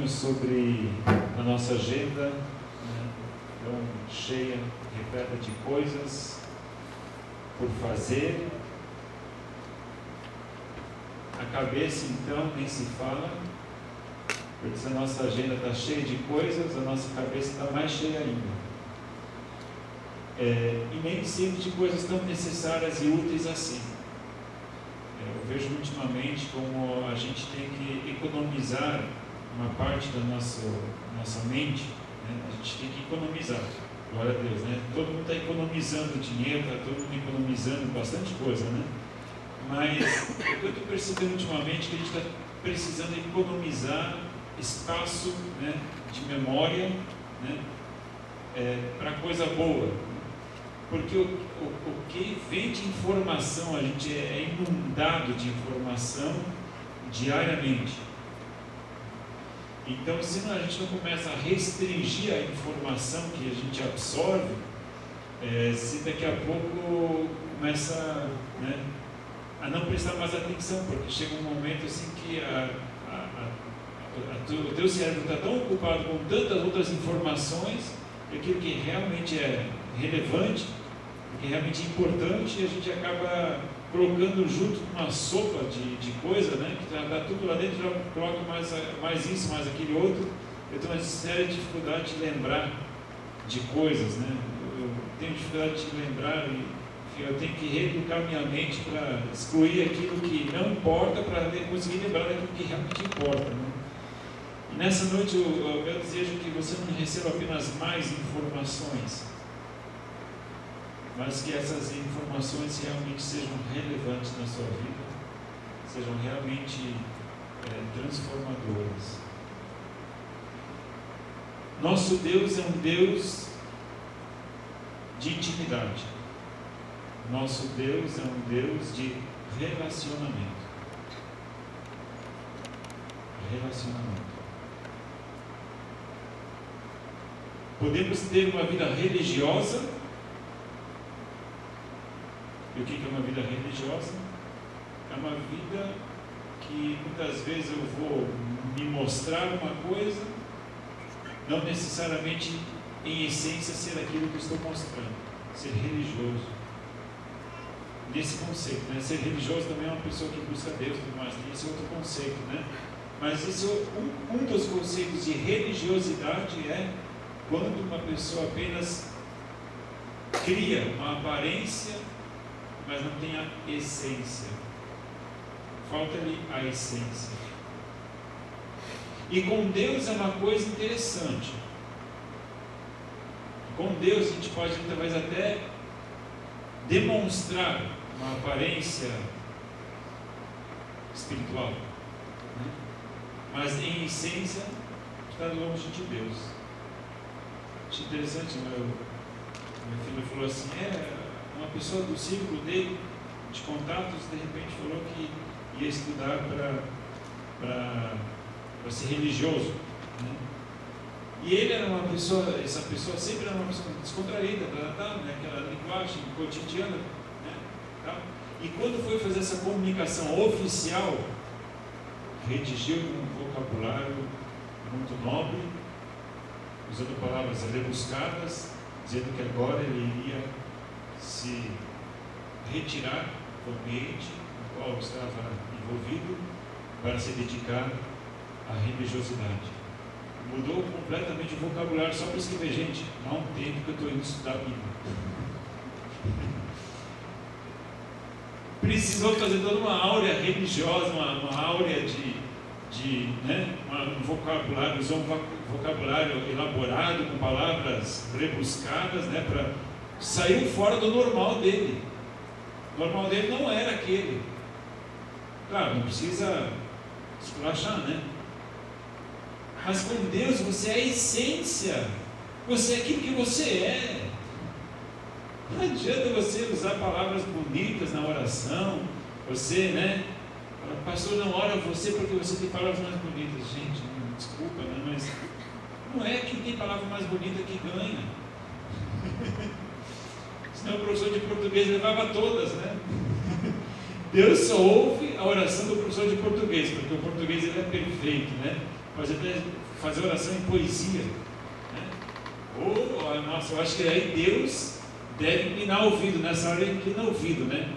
Sobre a nossa agenda, né? Tão cheia, repleta de coisas por fazer. A cabeça, então, nem se fala, porque se a nossa agenda está cheia de coisas, a nossa cabeça está mais cheia ainda. E nem sempre de coisas tão necessárias e úteis assim. Eu vejo ultimamente como a gente tem que economizar uma parte da nossa mente, né? A gente tem que economizar, glória a Deus, né? Todo mundo está economizando dinheiro, está todo mundo economizando bastante coisa, né? Mas o que eu estou percebendo ultimamente é que a gente está precisando economizar espaço, né, de memória, né, para coisa boa, porque o que vem de informação, a gente é inundado de informação diariamente. Então, se a gente não começa a restringir a informação que a gente absorve, se daqui a pouco começa, né, a não prestar mais atenção, porque chega um momento assim que o teu cérebro está tão ocupado com tantas outras informações, que aquilo que realmente é relevante, que realmente é importante, a gente acaba colocando junto com uma sopa de coisa, né, que já dá tudo lá dentro, já coloca mais isso, mais aquele outro. Eu tenho uma séria dificuldade de lembrar de coisas, né? Eu tenho dificuldade de lembrar e eu tenho que reeducar minha mente para excluir aquilo que não importa, para conseguir lembrar daquilo que realmente importa, né? E nessa noite o meu desejo é que você não receba apenas mais informações, mas que essas informações realmente sejam relevantes na sua vida, sejam realmente transformadoras. Nosso Deus é um Deus de intimidade. Nosso Deus é um Deus de relacionamento. Relacionamento. Podemos ter uma vida religiosa. E o que é uma vida religiosa? É uma vida que muitas vezes eu vou me mostrar uma coisa, não necessariamente em essência ser aquilo que eu estou mostrando, ser religioso. Nesse conceito, né? Ser religioso também é uma pessoa que busca Deus e tudo mais, tem esse outro conceito, né? Mas esse, um dos conceitos de religiosidade é quando uma pessoa apenas cria uma aparência, mas não tem a essência. Falta-lhe a essência. E com Deus é uma coisa interessante. Com Deus a gente pode talvez até demonstrar uma aparência espiritual, né? Mas em essência está longe de Deus. Acho interessante, meu filho falou assim, uma pessoa do círculo dele, de contatos, de repente falou que ia estudar para ser religioso, né? E ele era uma pessoa, essa pessoa sempre era uma pessoa descontraída, né? Aquela linguagem cotidiana, né? Tal. E quando foi fazer essa comunicação oficial, redigiu um vocabulário muito nobre, usando palavras rebuscadas, dizendo que agora ele iria se retirar do ambiente no qual estava envolvido para se dedicar à religiosidade. Mudou completamente o vocabulário só para escrever. Gente, há um tempo que eu estou indo estudar a Bíblia. Precisou fazer toda uma áurea religiosa, uma áurea né, um vocabulário, usou um vocabulário elaborado com palavras rebuscadas, né, para saiu fora do normal dele. O normal dele não era aquele. Claro, não precisa esculachar, né? Mas com Deus você é a essência. Você é aquilo que você é. Não adianta você usar palavras bonitas na oração. Você, né? Pastor, não ora você porque você tem palavras mais bonitas. Gente, desculpa, né? Mas não é quem tem palavra mais bonita que ganha. Senão o professor de português levava todas, né? Deus só ouve a oração do professor de português, porque o português ele é perfeito, né? pode até fazer oração em poesia, né? Ou, nossa, eu acho que aí Deus deve inclinar o ouvido, nessa hora ele inclina o ouvido, né?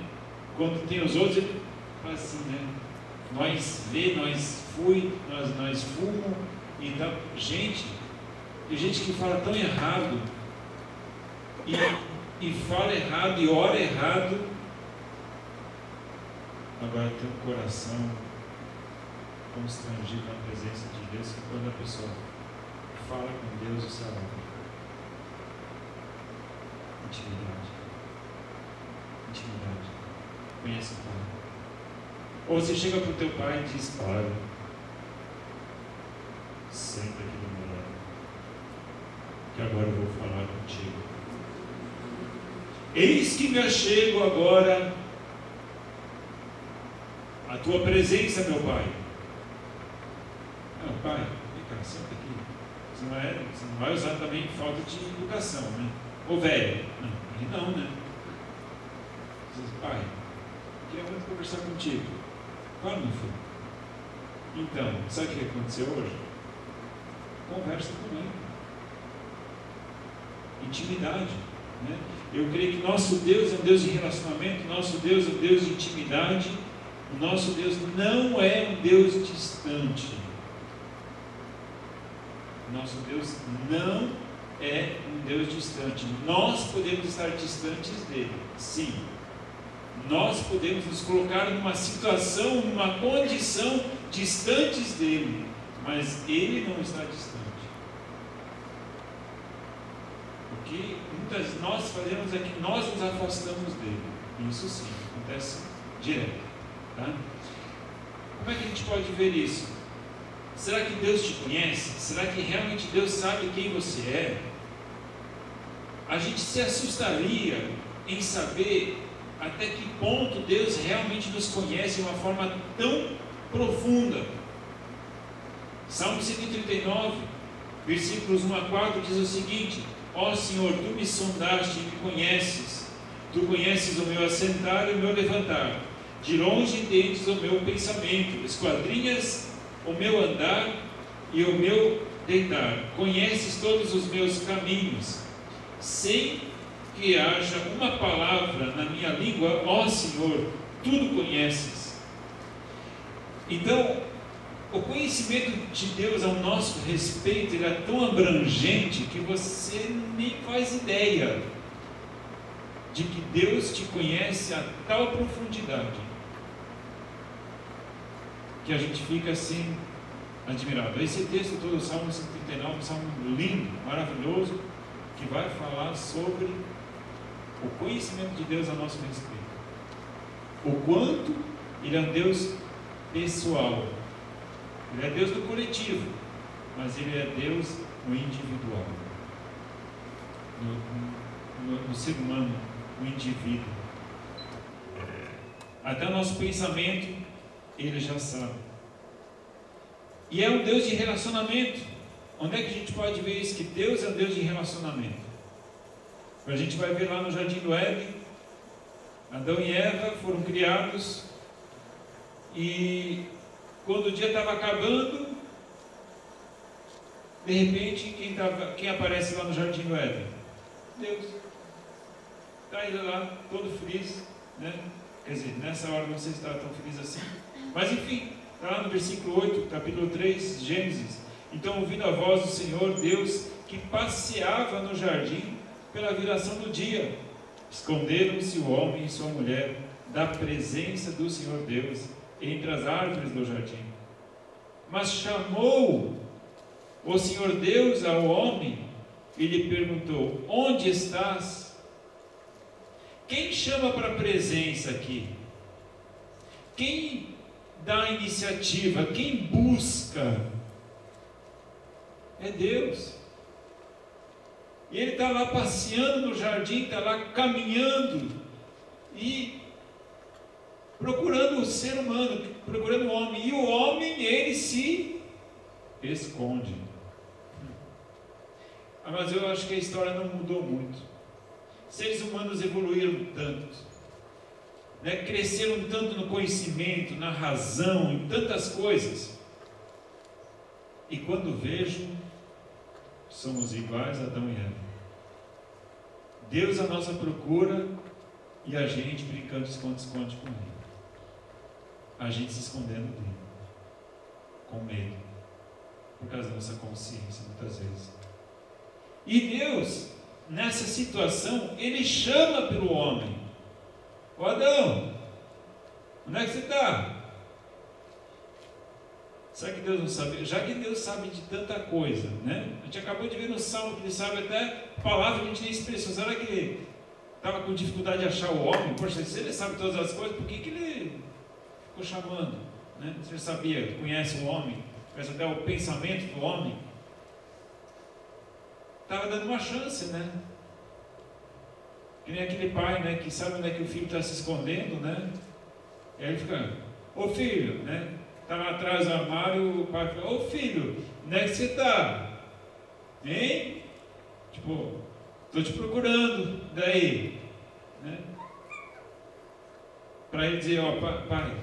Quando tem os outros, ele faz assim, né? Nós vê, nós fui, nós fumo, então, gente, tem gente que fala tão errado, e fala errado, e ora errado. Agora tem um coração constrangido na presença de Deus, que quando a pessoa fala com Deus, o céu abre. Intimidade. Conhece o Pai. Ou você chega para o teu pai e diz: Pai, senta aqui do meu lado, que agora eu vou falar contigo. Eis que me achego agora a tua presença, meu Pai. Não, Pai, vem cá, senta aqui. Você não vai usar também falta de educação, né? Ô velho, não, né? Você diz: Pai, queria muito conversar contigo. Fala, meu filho. Então, sabe o que aconteceu hoje? Conversa comigo. Intimidade, né? Eu creio que nosso Deus é um Deus de relacionamento, nosso Deus é um Deus de intimidade. O nosso Deus não é um Deus distante. Nosso Deus não é um Deus distante. Nós podemos estar distantes dele, sim. Nós podemos nos colocar numa situação, numa condição distantes dele, mas ele não está distante. O que muitas nós fazemos é que nós nos afastamos dele. Isso sim, acontece direto. Tá? Como é que a gente pode ver isso? Será que Deus te conhece? Será que realmente Deus sabe quem você é? A gente se assustaria em saber até que ponto Deus realmente nos conhece de uma forma tão profunda. Salmo 139, versículos 1 a 4 diz o seguinte: Ó Senhor, tu me sondaste e me conheces. Tu conheces o meu assentar e o meu levantar. De longe entendes o meu pensamento, esquadrinhas o meu andar e o meu deitar. Conheces todos os meus caminhos, sem que haja uma palavra na minha língua. Ó Senhor, tudo conheces. Então, o conhecimento de Deus ao nosso respeito, ele é tão abrangente que você nem faz ideia de que Deus te conhece a tal profundidade que a gente fica assim admirado. Esse texto todo, o Salmo 139, um salmo lindo, maravilhoso, que vai falar sobre o conhecimento de Deus a nosso respeito. O quanto ele é um Deus pessoal. Ele é Deus do coletivo, mas ele é Deus no individual, no ser humano, no indivíduo. Até o nosso pensamento ele já sabe. E é um Deus de relacionamento. Onde é que a gente pode ver isso? Que Deus é um Deus de relacionamento. A gente vai ver lá no Jardim do Éden, Adão e Eva foram criados, e quando o dia estava acabando, de repente, quem aparece lá no Jardim do Éden? Deus. Está ele lá, todo feliz, né? Quer dizer, nessa hora não sei se estava tão feliz assim, mas enfim, está lá no versículo 8, capítulo 3, Gênesis. Então, ouvindo a voz do Senhor Deus, que passeava no jardim pela viração do dia, esconderam-se o homem e sua mulher da presença do Senhor Deus entre as árvores do jardim. Mas chamou o Senhor Deus ao homem e lhe perguntou: onde estás? Quem chama para a presença aqui? Quem dá a iniciativa? Quem busca? É Deus. E ele está lá passeando no jardim, está lá caminhando e procurando o ser humano, procurando o homem. E o homem, ele se esconde. Mas eu acho que a história não mudou muito. Seres humanos evoluíram tanto, né? Cresceram tanto no conhecimento, na razão, em tantas coisas, e quando vejo, somos iguais a Adão e Eva. Deus à nossa procura e a gente brincando de esconde-esconde com Ele. A gente se escondendo dele, com medo, por causa da nossa consciência, muitas vezes. E Deus, nessa situação, Ele chama pelo homem: ô Adão, onde é que você está? Será que Deus não sabe? Já que Deus sabe de tanta coisa, né? A gente acabou de ver no Salmo que Ele sabe até palavra que a gente nem expressou. Será que Ele estava com dificuldade de achar o homem? Poxa, se Ele sabe todas as coisas, por que Ele ficou chamando? Né? Você sabia, conhece o homem, conhece até o pensamento do homem. Estava dando uma chance, né? Que nem aquele pai, né, que sabe onde é que o filho está se escondendo, né? E aí ele fica: ô filho, né? Estava atrás do armário, o pai fala: ô filho, onde é que você está? Hein? Tipo, estou te procurando, daí, né? Para ele dizer: ó, pai,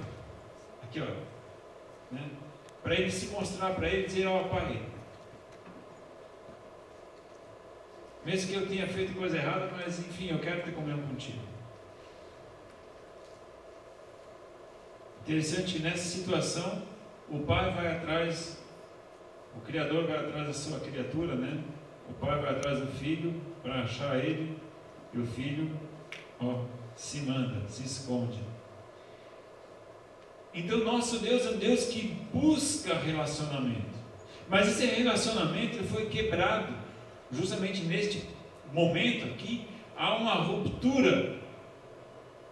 aqui, ó, né? Para ele se mostrar para ele, dizer: ó, pai, mesmo que eu tenha feito coisa errada, mas enfim, eu quero ter comunhão contigo. Interessante, nessa situação, o pai vai atrás, o Criador vai atrás da sua criatura, né? O pai vai atrás do filho para achar ele, e o filho, ó, se manda, se esconde. Então, nosso Deus é um Deus que busca relacionamento, mas esse relacionamento foi quebrado, justamente neste momento aqui. Há uma ruptura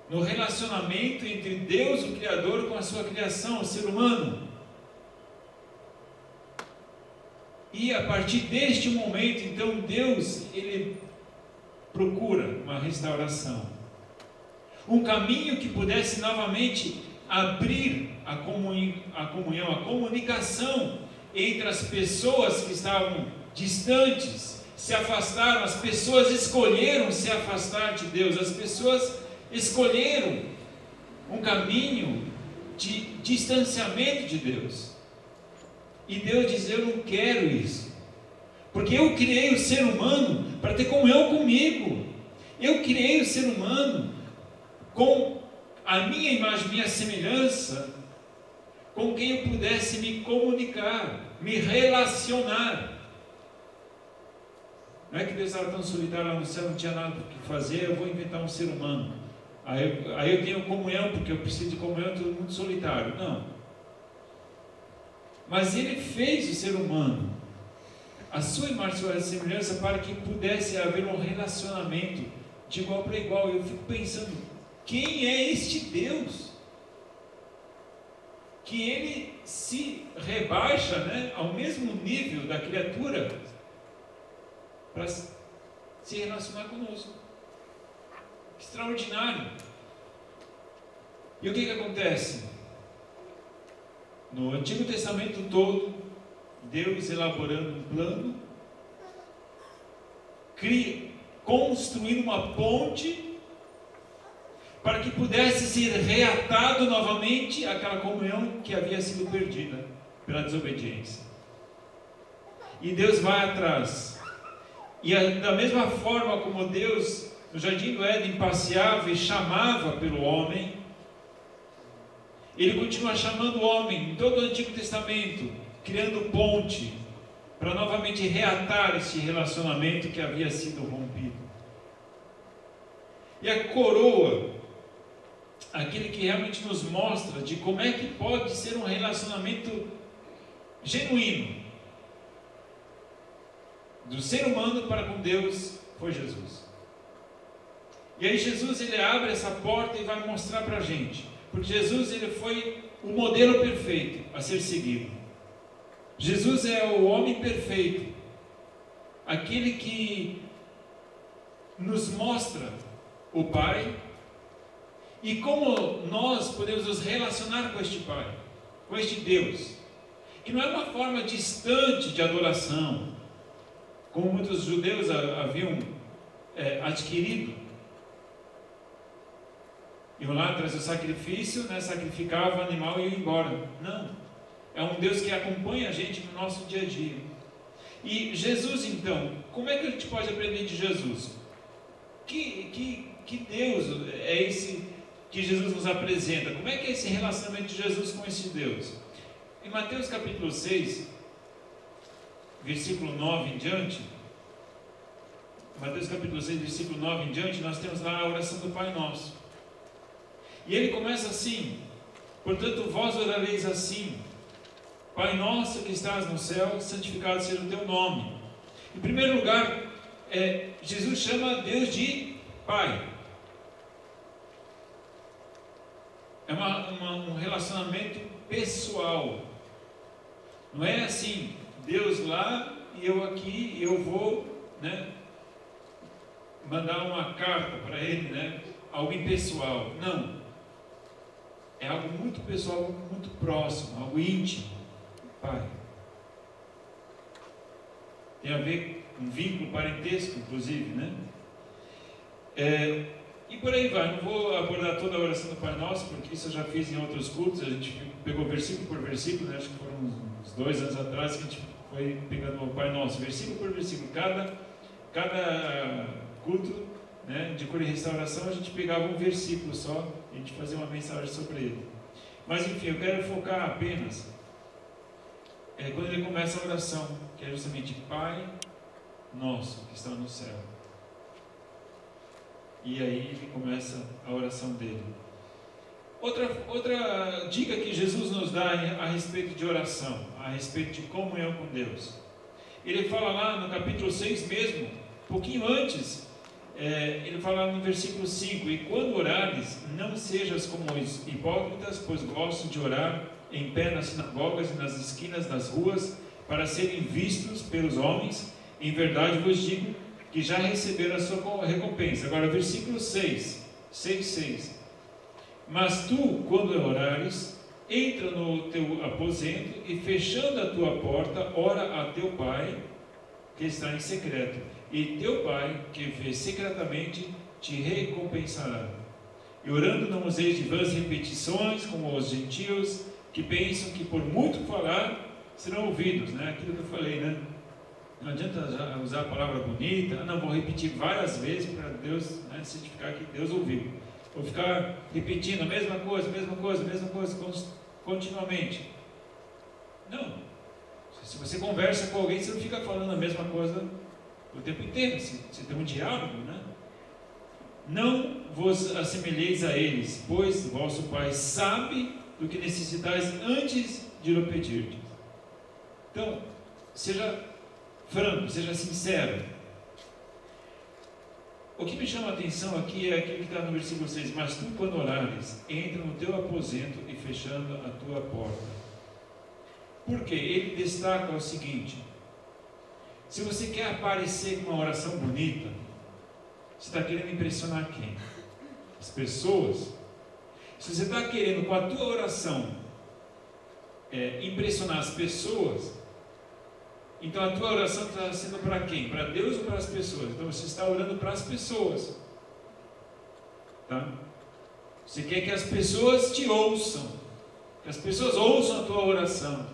no relacionamento entre Deus, o Criador, com a sua criação, o ser humano. E a partir deste momento, então, Deus, Ele procura uma restauração, um caminho que pudesse novamente abrir a comunhão, a comunicação entre as pessoas que estavam distantes, se afastaram. As pessoas escolheram se afastar de Deus, as pessoas escolheram um caminho de distanciamento de Deus. E Deus diz: eu não quero isso, porque eu criei o ser humano para ter comunhão comigo. Eu criei o ser humano com a minha imagem, minha semelhança, com quem eu pudesse me comunicar, me relacionar. Não é que Deus estava tão solitário lá no céu, não tinha nada o que fazer, eu vou inventar um ser humano. Aí eu tenho comunhão, porque eu preciso de comunhão, todo mundo solitário. Não. Mas Ele fez o ser humano, a sua imagem, a sua semelhança, para que pudesse haver um relacionamento de igual para igual. Eu fico pensando: quem é este Deus? Que Ele se rebaixa, né, ao mesmo nível da criatura para se relacionar conosco. Extraordinário. E o que acontece? No Antigo Testamento todo, Deus elaborando um plano, construindo uma ponte para que pudesse ser reatado novamente aquela comunhão que havia sido perdida pela desobediência. E Deus vai atrás. E da mesma forma como Deus, no Jardim do Éden, passeava e chamava pelo homem, Ele continua chamando o homem em todo o Antigo Testamento, criando ponte para novamente reatar esse relacionamento que havia sido rompido. E a coroa, aquele que realmente nos mostra de como é que pode ser um relacionamento genuíno do ser humano para com Deus, foi Jesus. E aí Jesus, Ele abre essa porta e vai mostrar para a gente, porque Jesus, Ele foi o modelo perfeito a ser seguido. Jesus é o homem perfeito, aquele que nos mostra o Pai e como nós podemos nos relacionar com este Pai, com este Deus, que não é uma forma distante de adoração, como muitos judeus haviam adquirido. Iam lá trazer o sacrifício, né, sacrificava o animal e ia embora. Não. É um Deus que acompanha a gente no nosso dia a dia. E Jesus, então, como é que a gente pode aprender de Jesus? Que Deus é esse que Jesus nos apresenta? Como é que é esse relacionamento de Jesus com esse Deus? Em Mateus capítulo 6, versículo 9 em diante, Mateus capítulo 6, versículo 9 em diante, nós temos lá a oração do Pai Nosso. E ele começa assim: portanto, vós orareis assim: Pai nosso que estás no céu, santificado seja o teu nome. Em primeiro lugar, Jesus chama Deus de Pai. É um relacionamento pessoal. Não é assim, Deus lá e eu aqui, e eu vou, mandar uma carta para Ele, algo impessoal. Não. É algo muito pessoal, muito próximo, algo íntimo. Pai. Tem a ver com um vínculo parentesco, inclusive, e por aí vai. Não vou abordar toda a oração do Pai Nosso, porque isso eu já fiz em outros cultos. A gente pegou versículo por versículo, acho que foram uns 2 anos atrás que a gente foi pegando o Pai Nosso, versículo por versículo. Cada culto, de cura e restauração, a gente pegava um versículo só, e a gente fazia uma mensagem sobre ele. Mas enfim, eu quero focar apenas quando ele começa a oração, que é justamente Pai Nosso que está no céu. E aí ele começa a oração dele. Outra dica que Jesus nos dá a respeito de oração, a respeito de comunhão com Deus. Ele fala lá no capítulo 6 mesmo, um pouquinho antes, ele fala no versículo 5: e quando orares, não sejas como os hipócritas, pois gostam de orar em pé nas sinagogas e nas esquinas das ruas, para serem vistos pelos homens. Em verdade vos digo que já receberam a sua recompensa. Agora, versículo 6. Mas tu, quando orares, entra no teu aposento e, fechando a tua porta, ora a teu Pai que está em secreto, e teu Pai que vê secretamente te recompensará. E orando não useis de vãs repetições como os gentios, que pensam que por muito falar serão ouvidos, aquilo que eu falei, não adianta usar a palavra bonita, não, vou repetir várias vezes para Deus, certificar que Deus ouviu. Vou ficar repetindo a mesma coisa, continuamente. Não. Se você conversa com alguém, você não fica falando a mesma coisa o tempo inteiro. Você tem um diálogo, Não vos assemelheis a eles, pois vosso Pai sabe do que necessitais antes de lhe pedir. Então, seja franco, seja sincero. O que me chama a atenção aqui é aquilo que está no versículo 6: mas tu, quando orares, entra no teu aposento e fechando a tua porta. Porque ele destaca o seguinte: se você quer aparecer com uma oração bonita, você está querendo impressionar quem? As pessoas. Se você está querendo com a tua oração impressionar as pessoas, então a tua oração está sendo para quem? Para Deus ou para as pessoas? Então você está orando para as pessoas, tá? Você quer que as pessoas te ouçam, que as pessoas ouçam a tua oração,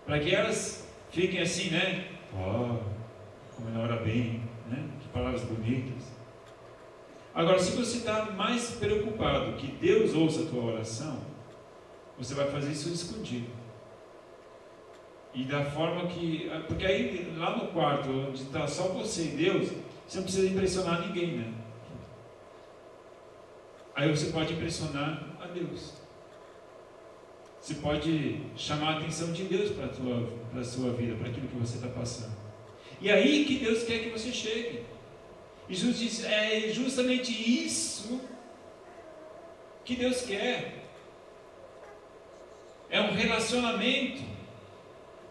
para que elas fiquem assim, como ela ora bem, que palavras bonitas. Agora, se você está mais preocupado que Deus ouça a tua oração, você vai fazer isso escondido. E da forma que... Porque aí, lá no quarto, onde está só você e Deus, você não precisa impressionar ninguém, Aí você pode impressionar a Deus. Você pode chamar a atenção de Deus para a sua vida, para aquilo que você está passando. E aí que Deus quer que você chegue. E Jesus diz, é justamente isso que Deus quer. É um relacionamento.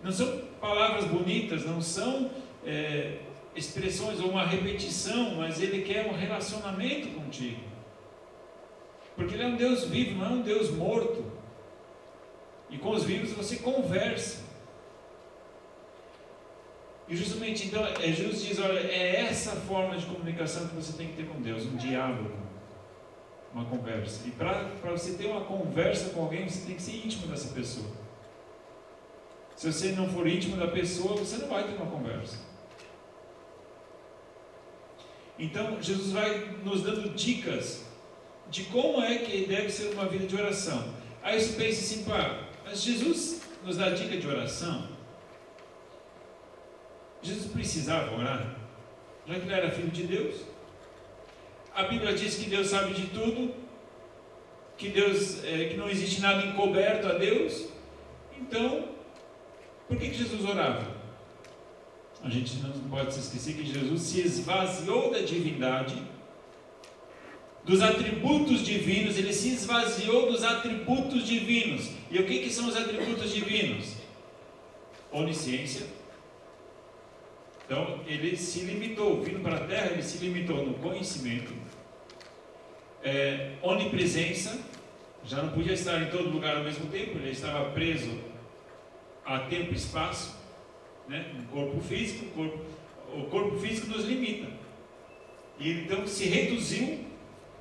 Não são palavras bonitas, não são expressões ou uma repetição, mas Ele quer um relacionamento contigo. Porque Ele é um Deus vivo, não é um Deus morto. E com os vivos você conversa. E justamente então, Jesus diz, olha, é essa forma de comunicação que você tem que ter com Deus, um diálogo, uma conversa. E para você ter uma conversa com alguém, você tem que ser íntimo dessa pessoa. Se você não for íntimo da pessoa, você não vai ter uma conversa. Então, Jesus vai nos dando dicas de como é que deve ser uma vida de oração. Aí você pensa assim, pá, mas Jesus nos dá dica de oração? Jesus precisava orar? Já que ele era filho de Deus? A Bíblia diz que Deus sabe de tudo, que que não existe nada encoberto a Deus. Então, por que Jesus orava? A gente não pode se esquecer que Jesus se esvaziou da divindade, dos atributos divinos. Ele se esvaziou dos atributos divinos. E o que são os atributos divinos? Onisciência. Então, ele se limitou, vindo para a terra, ele se limitou no conhecimento, onipresença, já não podia estar em todo lugar ao mesmo tempo, ele estava preso a tempo e espaço, né? No corpo físico, o corpo físico nos limita, e ele então se reduziu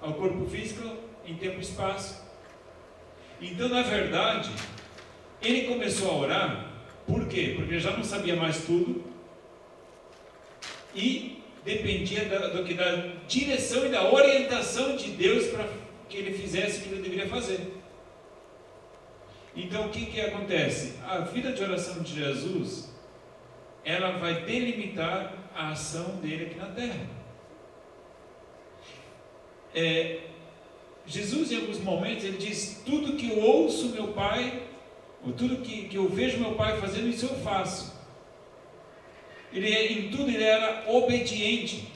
ao corpo físico em tempo e espaço. Então, na verdade, ele começou a orar, por quê? Porque ele já não sabia mais tudo, e dependia da direção e da orientação de Deus para que ele fizesse o que ele deveria fazer. Então, o que acontece? A vida de oração de Jesus, ela vai delimitar a ação dele aqui na terra. Jesus, em alguns momentos, ele diz: tudo que eu ouço meu Pai, ou tudo que eu vejo meu Pai fazendo, isso eu faço. Em tudo ele era obediente.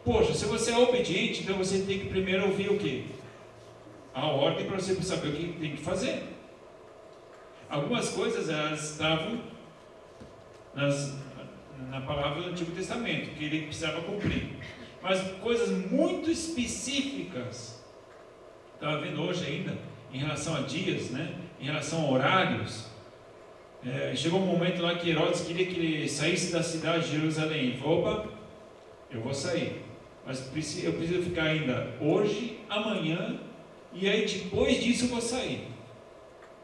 Poxa, se você é obediente, então você tem que primeiro ouvir o quê? A ordem, para você saber o que tem que fazer. Algumas coisas elas estavam na palavra do Antigo Testamento, que ele precisava cumprir. Mas coisas muito específicas, estava vendo hoje ainda, em relação a dias, né? Em relação a horários. Chegou um momento lá que Herodes queria que ele saísse da cidade de Jerusalém. Ele falou: opa, eu vou sair, mas eu preciso ficar ainda hoje, amanhã, e aí depois disso eu vou sair,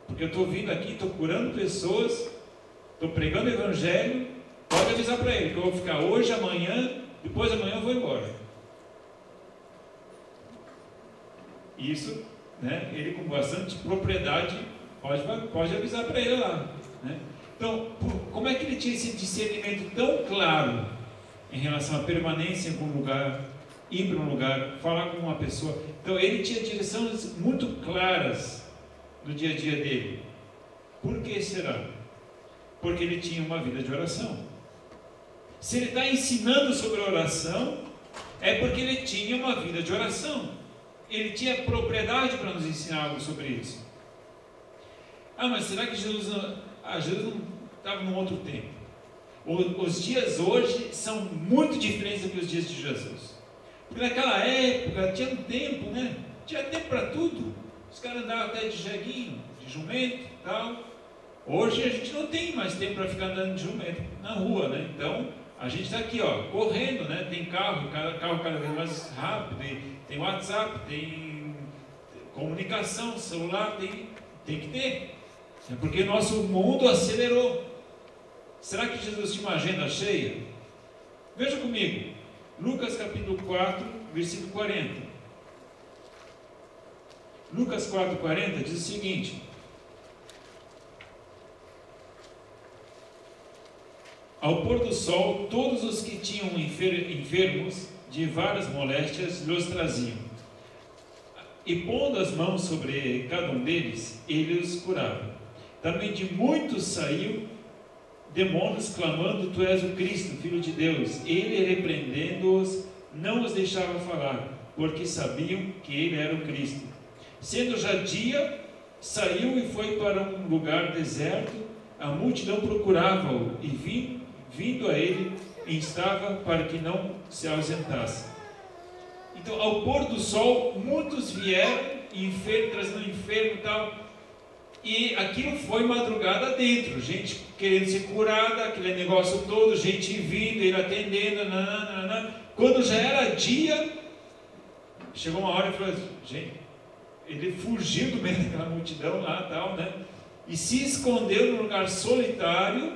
porque eu estou vindo aqui, estou curando pessoas, estou pregando o Evangelho. Pode avisar para ele que eu vou ficar hoje, amanhã, depois de amanhã eu vou embora. Isso, né, ele com bastante propriedade pode avisar para ele lá, né? Então, como é que ele tinha esse discernimento tão claro em relação à permanência em algum lugar, ir para um lugar, falar com uma pessoa? Então, ele tinha direções muito claras no dia a dia dele. Por que será? Porque ele tinha uma vida de oração. Se ele está ensinando sobre oração, é porque ele tinha uma vida de oração. Ele tinha propriedade para nos ensinar algo sobre isso. Mas será que Jesus não estava num outro tempo? Os dias hoje são muito diferentes do que os dias de Jesus. Porque naquela época tinha um tempo, né? Tinha tempo para tudo. Os caras andavam até de jeguinho, de jumento e tal. Hoje a gente não tem mais tempo para ficar andando de jumento na rua, né? Então a gente está aqui, correndo, né? Tem carro cada vez mais rápido, tem WhatsApp, tem comunicação, celular, tem que ter. É porque nosso mundo acelerou. Será que Jesus tinha uma agenda cheia? Veja comigo, Lucas capítulo 4, versículo 40. Lucas 4, 40 diz o seguinte: ao pôr do sol, todos os que tinham enfermos de várias moléstias lhes traziam, e pondo as mãos sobre cada um deles, ele os curava. Também de muitos saiu demônios, clamando: tu és o Cristo, Filho de Deus. Ele, repreendendo-os, não os deixava falar, porque sabiam que ele era o Cristo. Sendo já dia, saiu e foi para um lugar deserto. A multidão procurava-o, e vindo a ele, instava para que não se ausentasse. Então, ao pôr do sol, muitos vieram, trazendo enfermo e tal. E aquilo foi madrugada dentro, gente querendo ser curada, aquele negócio todo, gente vindo, ele atendendo, nananana. Quando já era dia, chegou uma hora e falou: gente, ele fugiu do meio daquela multidão lá, tal, né? e se escondeu num lugar solitário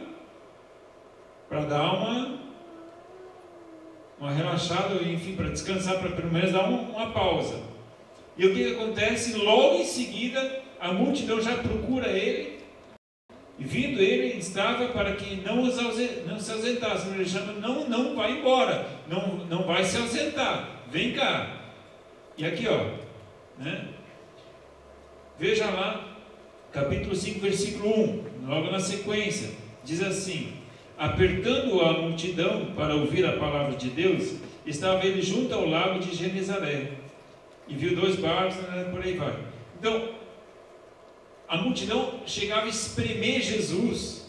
para dar uma relaxada, enfim, para descansar, para pelo menos dar uma pausa. E o que acontece? Logo em seguida, a multidão já procura ele, e vindo ele, estava para que não se ausentasse. Ele chama, não vai embora, não vai se ausentar, vem cá. E aqui, né? Veja lá, capítulo 5, versículo 1, logo na sequência, diz assim: apertando a multidão para ouvir a palavra de Deus, estava ele junto ao lago de Genezaré, e viu 2 barcos, né, por aí vai. Então, a multidão chegava a espremer Jesus,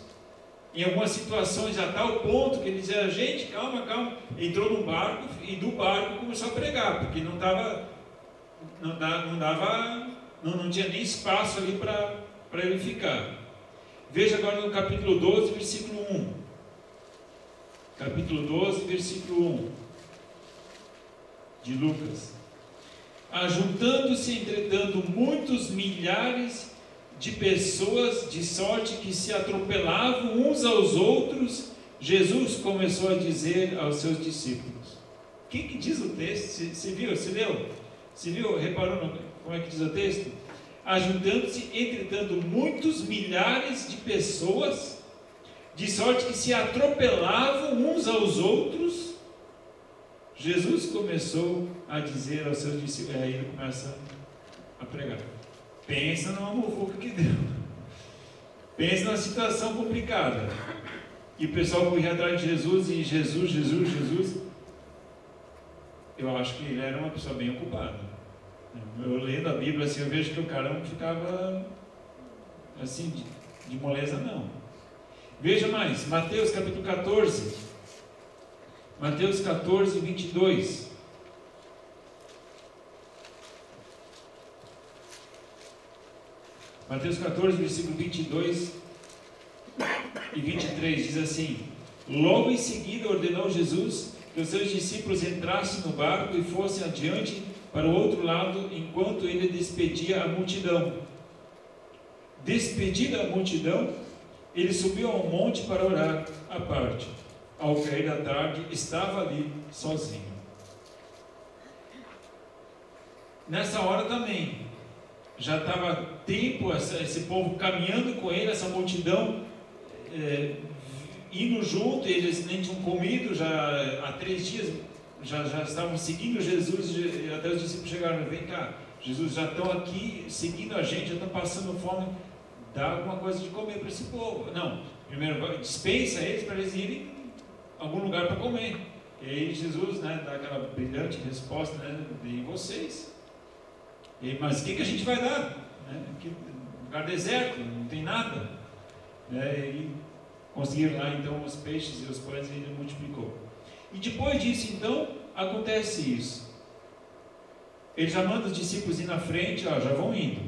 em algumas situações, a tal ponto que ele dizia: gente, calma, entrou no barco, e do barco começou a pregar, porque não tinha nem espaço ali para ele ficar. Veja agora no capítulo 12, versículo 1. Capítulo 12, versículo 1 de Lucas. Ajuntando-se, entretanto, muitos milhares de pessoas, de sorte que se atropelavam uns aos outros, Jesus começou a dizer aos seus discípulos. O que diz o texto? Se viu? Se leu? Se viu? Reparou como é que diz o texto? Ajuntando-se, entretanto, muitos milhares de pessoas, de sorte que se atropelavam uns aos outros, Jesus começou a dizer aos seus discípulos. Aí ele começa a pregar. Pensa numa muvuca que deu. Pensa numa situação complicada. E o pessoal corria atrás de Jesus, e Jesus. Eu acho que ele era uma pessoa bem ocupada. Eu lendo a Bíblia assim, eu vejo que o cara não ficava assim de moleza, não. Veja mais, Mateus capítulo 14. Mateus 14, 22. Mateus 14, versículo 22 e 23 diz assim: logo em seguida ordenou Jesus que os seus discípulos entrassem no barco e fossem adiante para o outro lado, enquanto ele despedia a multidão. Despedida a multidão, ele subiu ao monte para orar à parte. Ao cair da tarde, estava ali sozinho. Nessa hora também, já estava tempo, esse povo caminhando com ele, essa multidão indo junto, eles nem tinham comido, já há 3 dias, já estavam seguindo Jesus, e até os discípulos chegaram: vem cá, Jesus, já estão aqui seguindo a gente, já estão passando fome, dá alguma coisa de comer para esse povo. Não, primeiro dispensa eles para eles irem a algum lugar para comer. E aí Jesus, né, dá aquela brilhante resposta, né, de vocês. Mas o que a gente vai dar? Né? Lugar deserto, não tem nada. E conseguiram lá então os peixes e os pães, e ele multiplicou. E depois disso, então, acontece isso. Ele já manda os discípulos ir na frente, já vão indo.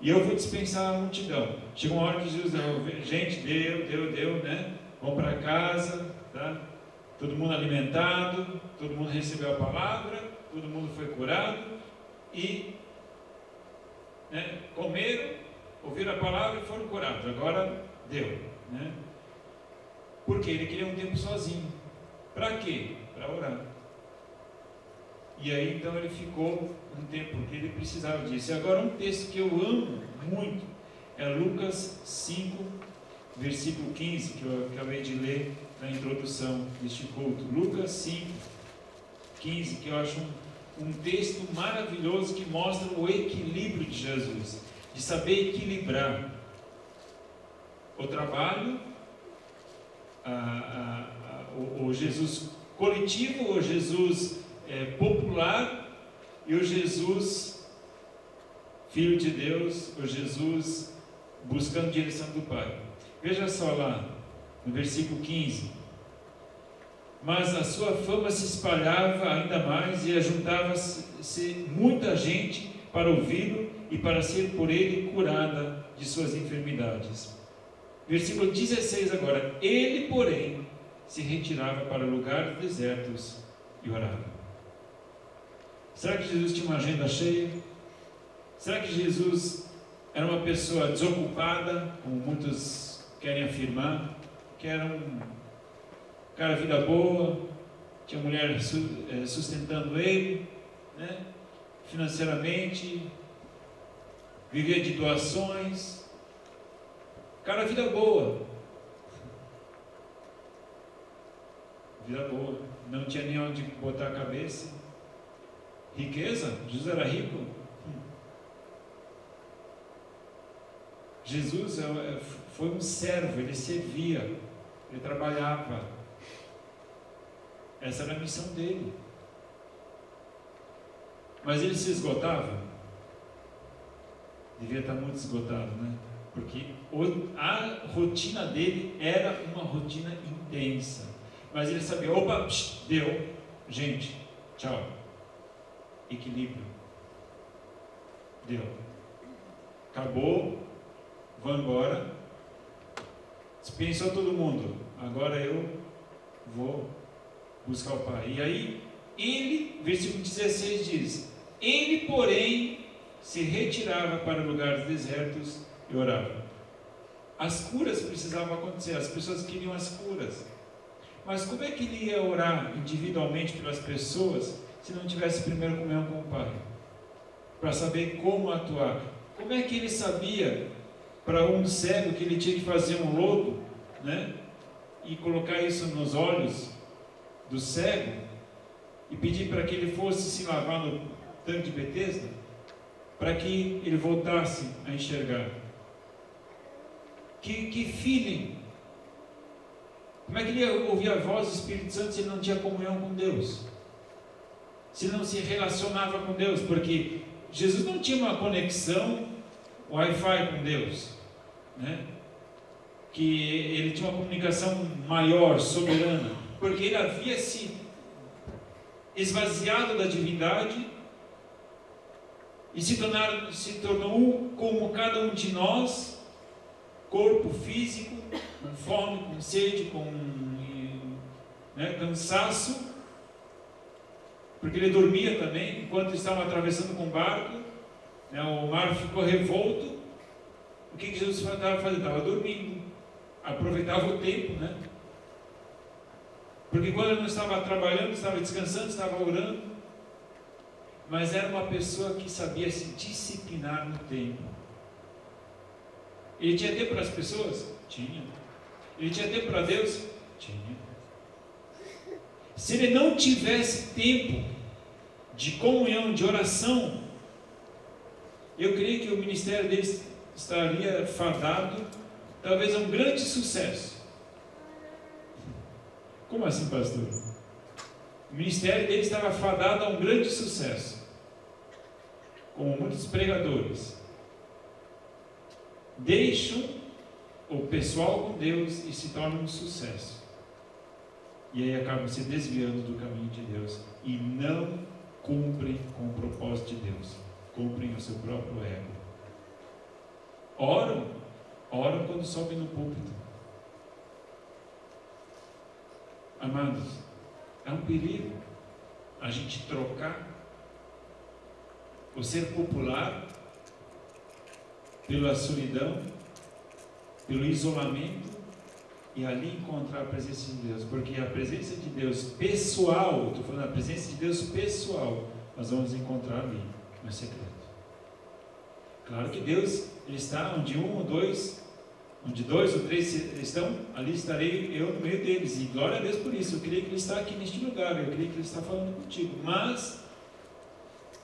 E eu vou dispensar a multidão. Chegou uma hora que Jesus, gente, deu, né? Vão para casa, tá? Todo mundo alimentado, todo mundo recebeu a palavra, todo mundo foi curado e, né, comeram, ouviram a palavra e foram curados. Agora deu, né? Porque ele queria um tempo sozinho. Para quê? Para orar. E aí então ele ficou um tempo, porque ele precisava disso. E agora um texto que eu amo muito é Lucas 5, versículo 15, que eu acabei de ler na introdução deste culto. Lucas 5, 15, que eu acho um texto maravilhoso que mostra o equilíbrio de Jesus, de saber equilibrar o trabalho, o Jesus coletivo, o Jesus popular e o Jesus Filho de Deus, o Jesus buscando direção do Pai. Veja só lá no versículo 15: mas a sua fama se espalhava ainda mais e ajuntava-se muita gente para ouvi-lo e para ser por ele curada de suas enfermidades. Versículo 16 agora: ele, porém, se retirava para lugares desertos e orava. Será que Jesus tinha uma agenda cheia? Será que Jesus Era uma pessoa desocupada, como muitos querem afirmar, que era um cara vida boa, tinha mulher sustentando ele, né, financeiramente, vivia de doações, cara vida boa, não tinha nem onde botar a cabeça. Riqueza? Jesus era rico? Jesus foi um servo, ele servia, ele trabalhava. Essa era a missão dele. Mas ele se esgotava? Devia estar muito esgotado, né? Porque a rotina dele era uma rotina intensa. Mas ele sabia, opa, deu, gente, tchau. Equilíbrio. Deu. Acabou, vou embora. Dispensou todo mundo. Agora eu vou buscar o Pai. E aí, ele, versículo 16 diz: ele, porém, se retirava para lugares desertos e orava. As curas precisavam acontecer, as pessoas queriam as curas. Mas como é que ele ia orar individualmente pelas pessoas se não tivesse primeiro comunhão com o Pai? Para saber como atuar. Como é que ele sabia para um cego que ele tinha que fazer um lodo, né, e colocar isso nos olhos do cego e pedir para que ele fosse se lavar no tanque de Betesda, para que ele voltasse a enxergar? Que feeling! Como é que ele ia ouvir a voz do Espírito Santo se ele não tinha comunhão com Deus? Se ele não se relacionava com Deus? Porque Jesus não tinha uma conexão Wi-Fi com Deus, né? Que ele tinha uma comunicação maior, soberana, porque ele havia se esvaziado da divindade e se tornou um como cada um de nós, corpo físico, com fome, com sede, com cansaço, porque ele dormia também, enquanto estavam atravessando com o barco, né, o mar ficou revolto. O que Jesus estava fazendo? Estava dormindo, aproveitava o tempo, né? Porque quando ele não estava trabalhando, estava descansando, estava orando, mas era uma pessoa que sabia se disciplinar no tempo. Ele tinha tempo para as pessoas? Tinha. Ele tinha tempo para Deus? Tinha. Se ele não tivesse tempo de comunhão, de oração, eu creio que o ministério dele estaria fadado, talvez, a um grande sucesso. Como assim, pastor? O ministério dele estava fadado a um grande sucesso, como muitos pregadores deixam o pessoal com Deus e se tornam um sucesso, e aí acabam se desviando do caminho de Deus e não cumprem com o propósito de Deus, cumprem o seu próprio ego. Oram quando sobem no púlpito. Amados, é um perigo a gente trocar o ser popular pela solidão, pelo isolamento, e ali encontrar a presença de Deus, porque a presença de Deus pessoal, estou falando a presença de Deus pessoal, nós vamos encontrar ali, no secreto. Claro que Deus, Ele está onde onde dois ou três estão, ali estarei eu no meio deles, e glória a Deus por isso. Eu creio que Ele está aqui neste lugar, eu creio que Ele está falando contigo, mas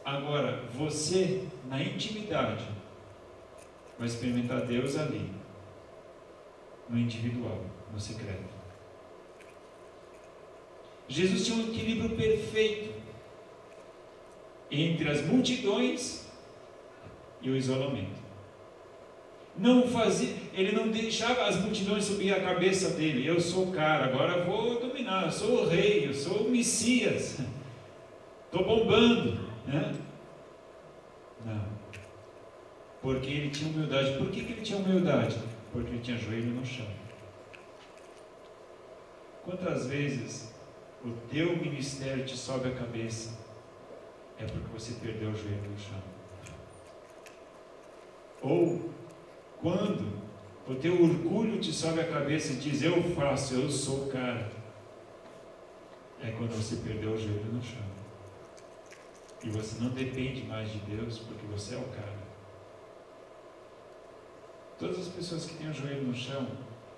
agora, você, na intimidade, vai experimentar Deus ali, no individual, no secreto. Jesus tinha um equilíbrio perfeito entre as multidões e o isolamento. Ele não deixava as multidões subir a cabeça dele. Eu sou o cara, agora eu vou dominar, eu sou o rei, eu sou o Messias, estou bombando, né? Não, porque ele tinha humildade. Por que ele tinha humildade? Porque ele tinha joelho no chão. Quantas vezes o teu ministério te sobe a cabeça? É porque você perdeu o joelho no chão. Ou quando o teu orgulho te sobe a cabeça e diz, eu faço, eu sou o cara. É quando você perdeu o joelho no chão. E você não depende mais de Deus, porque você é o cara. Todas as pessoas que têm o joelho no chão,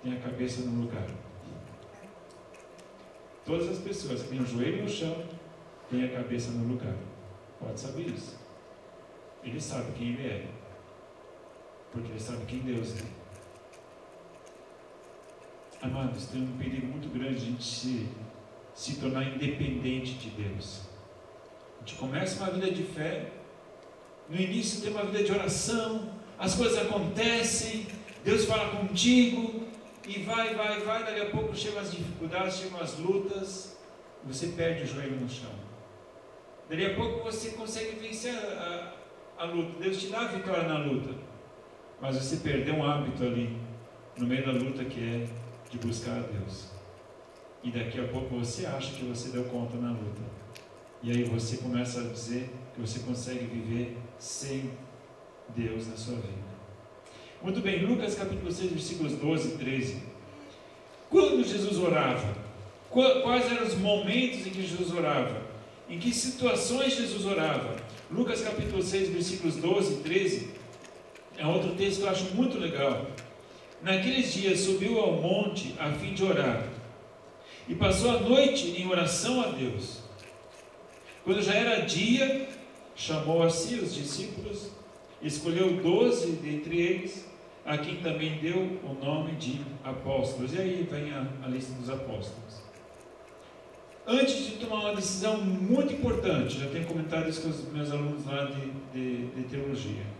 têm a cabeça no lugar. Todas as pessoas que têm o joelho no chão, têm a cabeça no lugar. Pode saber isso. Ele sabe quem ele é. Porque ele sabe quem Deus é. Amados, tem um perigo muito grande de a gente se tornar independente de Deus. A gente começa uma vida de fé, no início tem uma vida de oração, as coisas acontecem, Deus fala contigo, e vai, daqui a pouco chegam as dificuldades, chegam as lutas, você perde o joelho no chão. Daqui a pouco você consegue vencer a luta, Deus te dá a vitória na luta, mas você perdeu um hábito ali, no meio da luta, que é de buscar a Deus. E daqui a pouco você acha que você deu conta na luta. E aí você começa a dizer que você consegue viver sem Deus na sua vida. Muito bem, Lucas capítulo 6, versículos 12 e 13. Quando Jesus orava? Quais eram os momentos em que Jesus orava? Em que situações Jesus orava? Lucas capítulo 6, versículos 12 e 13. É outro texto que eu acho muito legal. Naqueles dias subiu ao monte a fim de orar. E passou a noite em oração a Deus. Quando já era dia, chamou a si os discípulos, escolheu 12 dentre eles, a quem também deu o nome de apóstolos. E aí vem a lista dos apóstolos. Antes de tomar uma decisão muito importante, já tenho comentado isso com os meus alunos lá de teologia.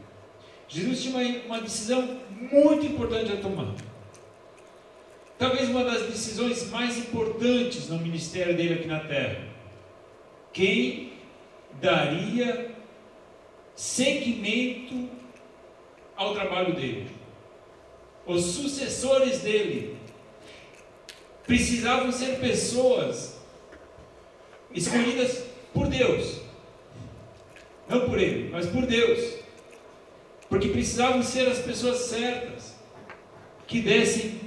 Jesus tinha uma decisão muito importante a tomar. Talvez uma das decisões mais importantes no ministério dele aqui na terra. Quem daria seguimento ao trabalho dele? Os sucessores dele precisavam ser pessoas escolhidas por Deus. Não por ele, mas por Deus. Porque precisavam ser as pessoas certas, que dessem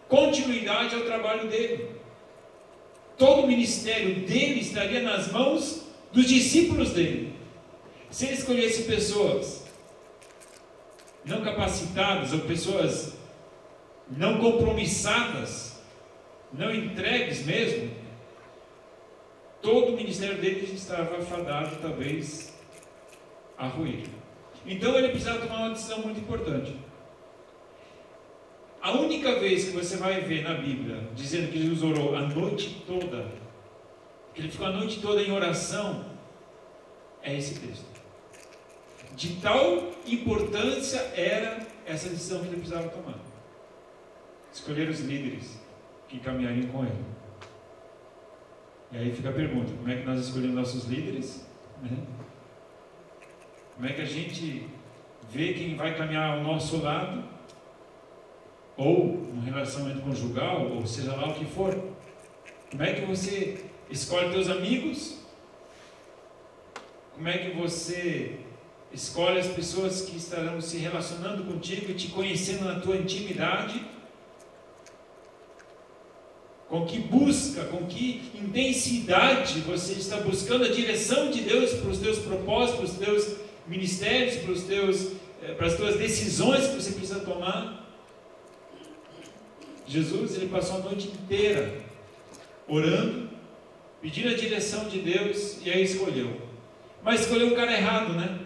continuidade ao trabalho dele. Todo o ministério dele estaria nas mãos dos discípulos dele. Se ele escolhesse pessoas não capacitadas, ou pessoas não compromissadas, não entregues mesmo, todo o ministério dele estava fadado, talvez, a ruir. Então ele precisava tomar uma decisão muito importante. A única vez que você vai ver na Bíblia dizendo que Jesus orou a noite toda, que ele ficou a noite toda em oração, é esse texto. De tal importância era essa decisão que ele precisava tomar. Escolher os líderes que caminhariam com ele. E aí fica a pergunta: como é que nós escolhemos nossos líderes? Como é que a gente vê quem vai caminhar ao nosso lado? Ou no relacionamento conjugal, ou seja lá o que for. Como é que você escolhe teus amigos? Como é que você escolhe as pessoas que estarão se relacionando contigo e te conhecendo na tua intimidade? Com que busca, com que intensidade você está buscando a direção de Deus para os teus propósitos, para os teus ministérios, para as tuas decisões que você precisa tomar? Jesus, ele passou a noite inteira orando, pedindo a direção de Deus, e aí escolheu. Mas escolheu o cara errado, né?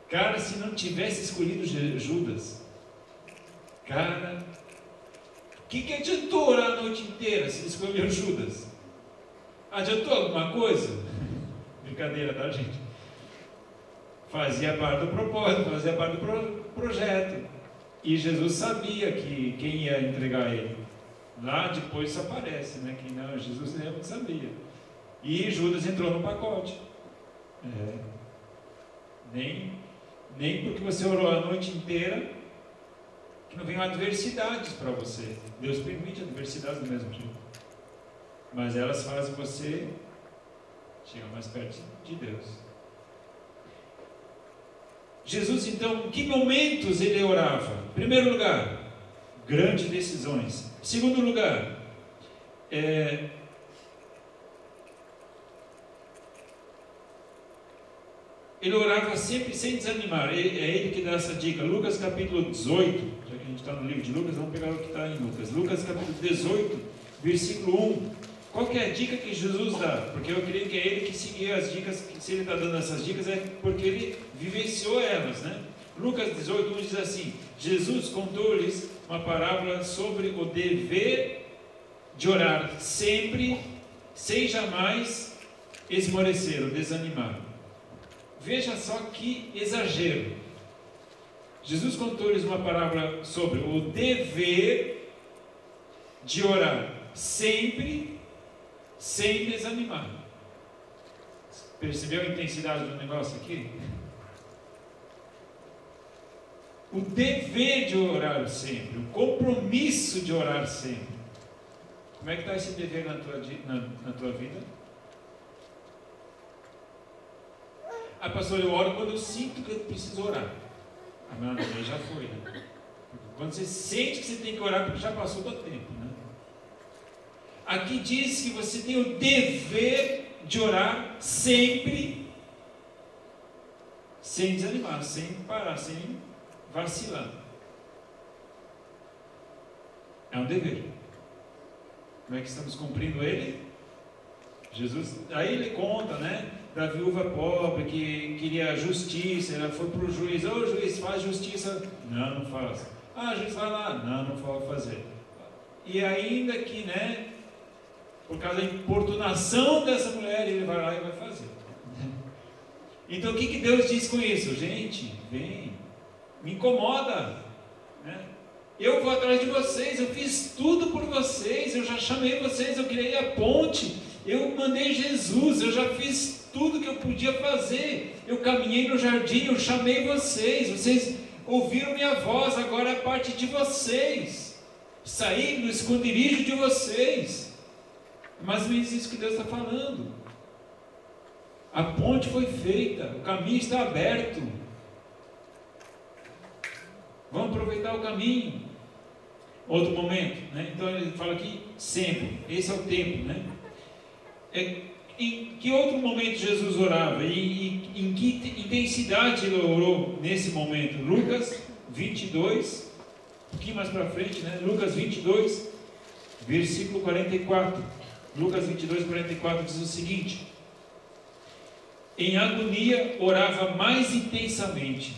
Cara, se não tivesse escolhido Judas, cara, o que adiantou orar a noite inteira se ele escolheu Judas? Adiantou alguma coisa? Brincadeira, tá, gente? Fazia parte do propósito, fazia parte do projeto. E Jesus sabia que quem ia entregar ele. Lá depois isso aparece, né? Que não, Jesus realmente sabia. E Judas entrou no pacote. Nem porque você orou a noite inteira que não venham adversidades para você. Deus permite adversidades do mesmo jeito. Mas elas fazem você chegar mais perto de Deus. Jesus, então, em que momentos ele orava? Em primeiro lugar, grandes decisões. Em segundo lugar, ele orava sempre sem desanimar. É ele que dá essa dica. Lucas capítulo 18, já que a gente está no livro de Lucas, vamos pegar o que está em Lucas. Lucas capítulo 18, versículo 1. Qual que é a dica que Jesus dá? Porque eu creio que é ele que seguia as dicas. Se ele está dando essas dicas é porque ele vivenciou elas, né? Lucas 18, 1 diz assim: Jesus contou-lhes uma parábola sobre o dever de orar sempre, sem jamais esmorecer ou desanimar. Veja só que exagero. Jesus contou-lhes uma parábola sobre o dever de orar sempre, sem desanimar. Percebeu a intensidade do negócio aqui? O dever de orar sempre, o compromisso de orar sempre. Como é que está esse dever na tua vida? Ah, pastor, eu oro quando eu sinto que eu preciso orar. Ah, não, aí já foi, né? Quando você sente que você tem que orar, porque já passou do tempo, né? Aqui diz que você tem o dever de orar sempre, sem desanimar, sem parar, sem vacilar. É um dever. Como é que estamos cumprindo ele? Jesus, aí ele conta, né, da viúva pobre que queria justiça, ela foi para o juiz: ô juiz, faz justiça. Não, não faz. Ah, juiz, vai lá. Não, não vou fazer. E ainda que, né, por causa da importunação dessa mulher, ele vai lá e vai fazer. Então o que Deus diz com isso? Gente, vem, me incomoda, né? Eu vou atrás de vocês, eu fiz tudo por vocês, eu já chamei vocês, eu criei a ponte, eu mandei Jesus, eu já fiz tudo que eu podia fazer, eu caminhei no jardim, eu chamei vocês, vocês ouviram minha voz, agora é parte de vocês, saí no esconderijo de vocês. Mas não é isso que Deus está falando. A ponte foi feita, o caminho está aberto. Vamos aproveitar o caminho. Outro momento, né? Então ele fala aqui sempre, esse é o tempo, né? Em que outro momento Jesus orava? E em que intensidade ele orou nesse momento? Lucas 22, um pouquinho mais para frente, né? Lucas 22, versículo 44. Lucas 22, 44 diz o seguinte: em agonia orava mais intensamente,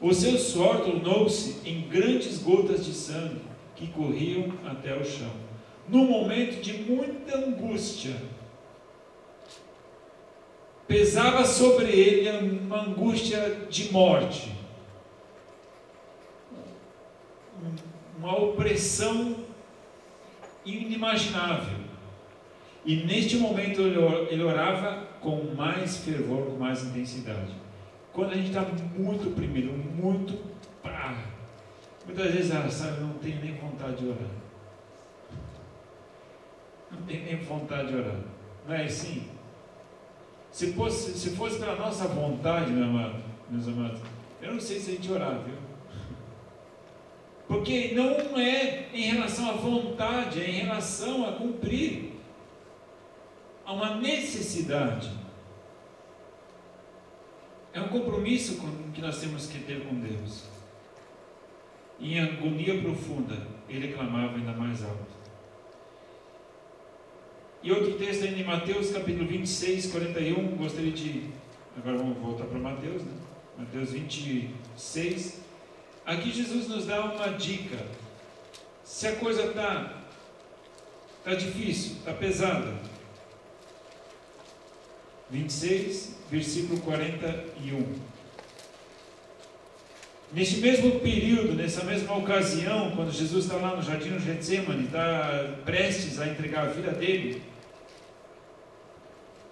o seu suor tornou-se em grandes gotas de sangue que corriam até o chão. Num momento de muita angústia, pesava sobre ele uma angústia de morte, uma opressão inimaginável. E neste momento ele orava com mais fervor, com mais intensidade. Quando a gente está muito oprimido, muitas vezes, sabe, não tenho nem vontade de orar. Não tenho nem vontade de orar. Não é assim? Se fosse pela nossa vontade, meus amados, eu não sei se a gente orar, viu? Porque não é em relação à vontade, é em relação a cumprir. Há uma necessidade. É um compromisso que nós temos que ter com Deus. Em agonia profunda, ele clamava ainda mais alto. E outro texto ainda em Mateus capítulo 26, 41, gostaria de... Agora vamos voltar para Mateus, né? Mateus 26. Aqui Jesus nos dá uma dica. Se a coisa está difícil, está pesada. 26, versículo 41. Neste mesmo período, nessa mesma ocasião, quando Jesus está lá no jardim do Getsemane, está prestes a entregar a vida dele,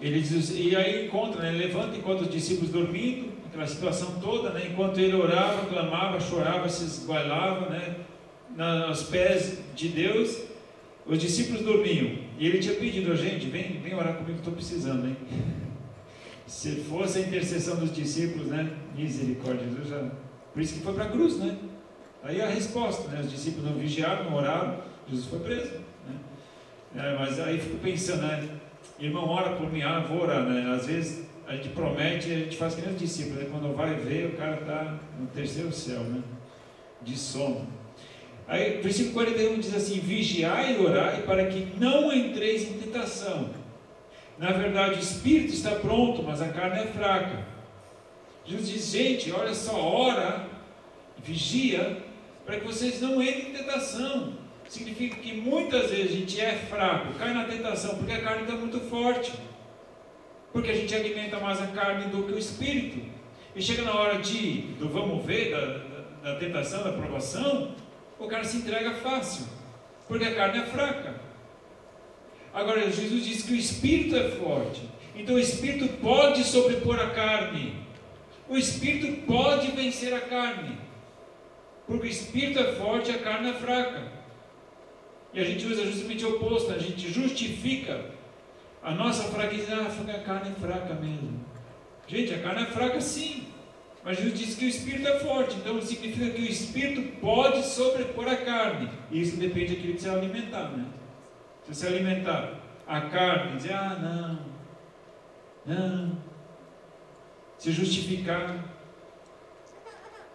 ele diz, e aí encontra, né, levanta enquanto os discípulos dormindo, aquela situação toda, né, enquanto ele orava, clamava, chorava, se esguailava, né, aos pés de Deus, os discípulos dormiam, e ele tinha pedido a gente: vem orar comigo, estou precisando, hein? Se fosse a intercessão dos discípulos, né? Misericórdia, Jesus já... Por isso que foi para a cruz, né? Aí a resposta, né? Os discípulos não vigiaram, não oraram, Jesus foi preso, né? Mas aí fico pensando, né? Irmão, ora por mim, vou orar, né? Às vezes a gente promete, a gente faz que nem os discípulos, né? Quando vai ver, o cara está no terceiro céu, né? De sono. Aí, versículo 41 diz assim: vigiai e orai para que não entreis em tentação. Na verdade, o espírito está pronto, mas a carne é fraca. Jesus diz: gente, olha só, ora, vigia, para que vocês não entrem em tentação. Significa que muitas vezes a gente é fraco, cai na tentação, porque a carne está muito forte. Porque a gente alimenta mais a carne do que o espírito. E chega na hora do vamos ver, da tentação, da provação, o cara se entrega fácil, porque a carne é fraca. Agora, Jesus diz que o espírito é forte, então o espírito pode sobrepor a carne, o espírito pode vencer a carne, porque o espírito é forte e a carne é fraca. E a gente usa justamente o oposto, a gente justifica a nossa fraqueza, a carne é fraca mesmo. Gente, a carne é fraca sim, mas Jesus diz que o espírito é forte, então significa que o espírito pode sobrepor a carne. E isso depende daquilo que você alimentar, né? Se você alimentar a carne, dizer, não, se justificar,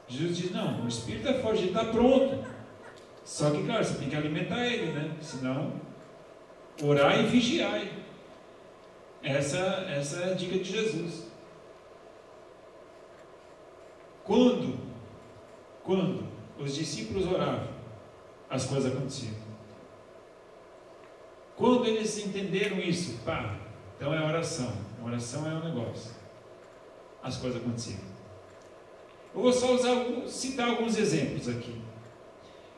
Jesus diz, não, o espírito é forte, ele está pronto. Só que, claro, você tem que alimentar ele, né? Senão, orar e vigiar. Essa é a dica de Jesus. Quando os discípulos oravam, as coisas aconteciam. Quando eles entenderam isso, então é oração. A oração é um negócio. As coisas aconteciam. Eu vou só citar alguns exemplos aqui.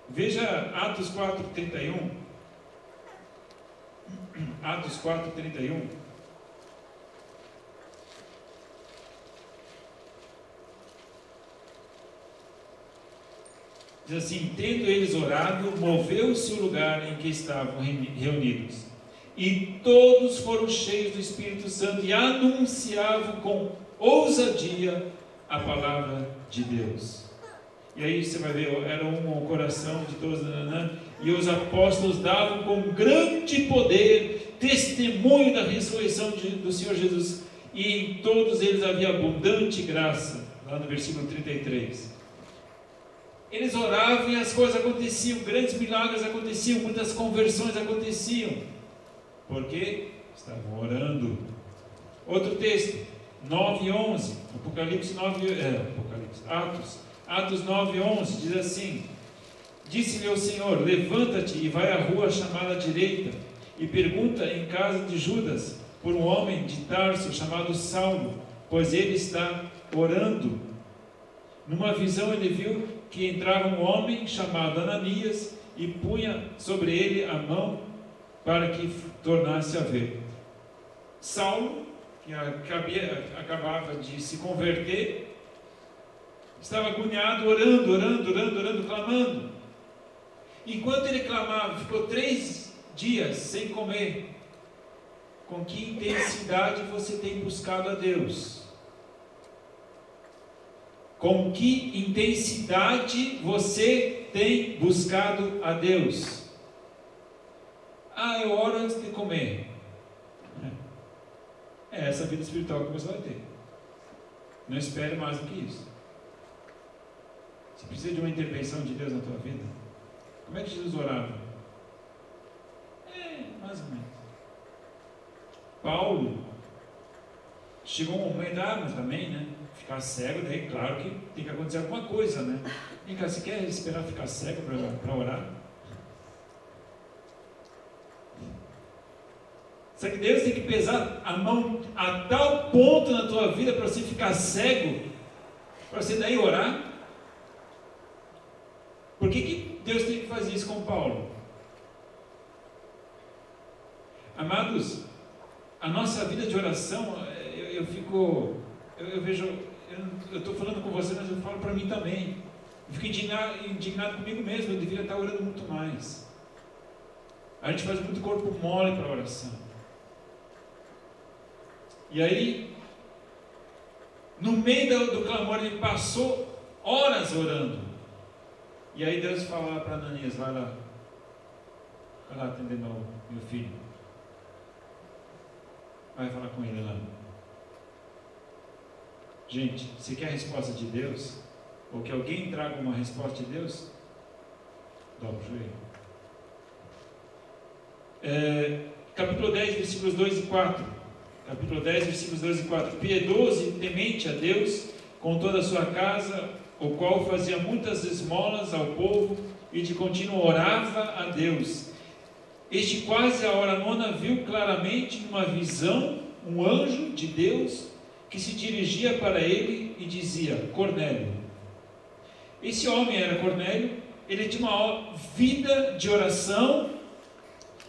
Veja Atos 4:31. Atos 4:31. Diz assim: tendo eles orado, moveu-se o lugar em que estavam reunidos, e todos foram cheios do Espírito Santo e anunciavam com ousadia a palavra de Deus. E aí você vai ver, era um coração de todos, e os apóstolos davam com grande poder testemunho da ressurreição do Senhor Jesus, e em todos eles havia abundante graça, lá no versículo 33. Eles oravam e as coisas aconteciam, grandes milagres aconteciam, muitas conversões aconteciam, porque estavam orando. Outro texto, 9:11, Atos 9:11, diz assim: disse-lhe o Senhor, levanta-te e vai à rua chamada direita, e pergunta em casa de Judas, por um homem de Tarso chamado Saulo, pois ele está orando. Numa visão ele viu que entrava um homem chamado Ananias e punha sobre ele a mão para que tornasse a ver. Saulo, que acabava de se converter, estava agoniado, orando, clamando. Enquanto ele clamava, ficou 3 dias sem comer. Com que intensidade você tem buscado a Deus? Com que intensidade você tem buscado a Deus? Eu oro antes de comer. Essa vida espiritual que você vai ter. Não espere mais do que isso. Você precisa de uma intervenção de Deus na tua vida? Como é que Jesus orava? Mais ou menos. Paulo chegou um momento, mas também, né? Ficar cego, daí claro que tem que acontecer alguma coisa, né? Vem cá, você quer esperar ficar cego para orar? Será que Deus tem que pesar a mão a tal ponto na tua vida para você ficar cego? Para você daí orar? Por que Deus tem que fazer isso com Paulo? Amados, a nossa vida de oração, eu estou falando com você, mas eu falo para mim também. Eu fico indignado comigo mesmo, eu deveria estar orando muito mais. A gente faz muito corpo mole para a oração. E aí, No meio do clamor, ele passou horas orando. E aí Deus fala para Ananias: vai lá atender meu filho. Vai falar com ele lá. Gente, você quer a resposta de Deus? Ou que alguém traga uma resposta de Deus? Dobra o joelho. Capítulo 10, versículos 2 e 4. Capítulo 10, versículos 2 e 4. Piedoso e temente a Deus, com toda a sua casa, o qual fazia muitas esmolas ao povo, e de contínuo orava a Deus. Este quase a hora nona viu claramente numa visão um anjo de Deus que se dirigia para ele e dizia: Cornélio. Esse homem era Cornélio. Ele tinha uma vida de oração,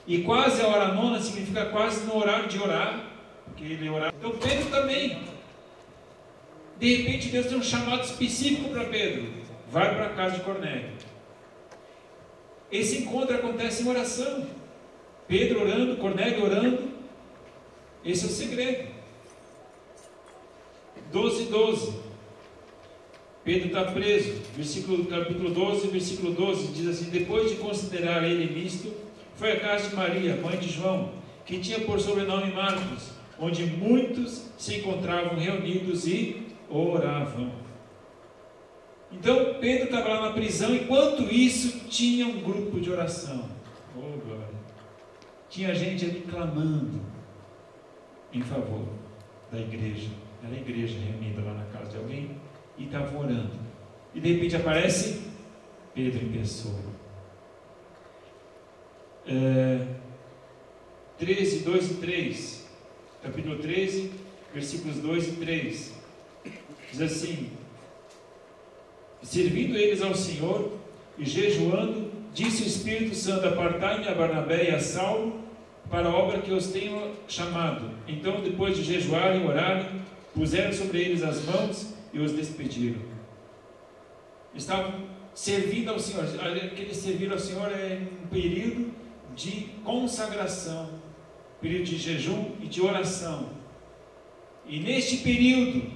e quase a hora nona significa quase no horário de orar, porque ele orava. Então Pedro também, de repente Deus tem um chamado específico para Pedro: vai para a casa de Cornélio. Esse encontro acontece em oração. Pedro orando, Cornélio orando. Esse é o segredo. 12:12. Pedro está preso. Capítulo 12, versículo 12 diz assim: depois de considerar ele nisto, foi à casa de Maria, mãe de João, que tinha por sobrenome Marcos, onde muitos se encontravam reunidos e oravam. Então Pedro estava lá na prisão. Enquanto isso, tinha um grupo de oração. Oh glória! Tinha gente ali clamando em favor da igreja. Era a igreja reunida lá na casa de alguém e estava orando. E de repente aparece Pedro em pessoa. 13, 2 e 3. Capítulo 13, versículos 2 e 3. Diz assim: servindo eles ao Senhor e jejuando, disse o Espírito Santo: apartai-me a Barnabé e a Saulo para a obra que os tenho chamado. Então, depois de jejuarem e orarem, puseram sobre eles as mãos e os despediram. Estavam servindo ao Senhor. Aquele servir ao Senhor é um período de consagração, período de jejum e de oração. E neste período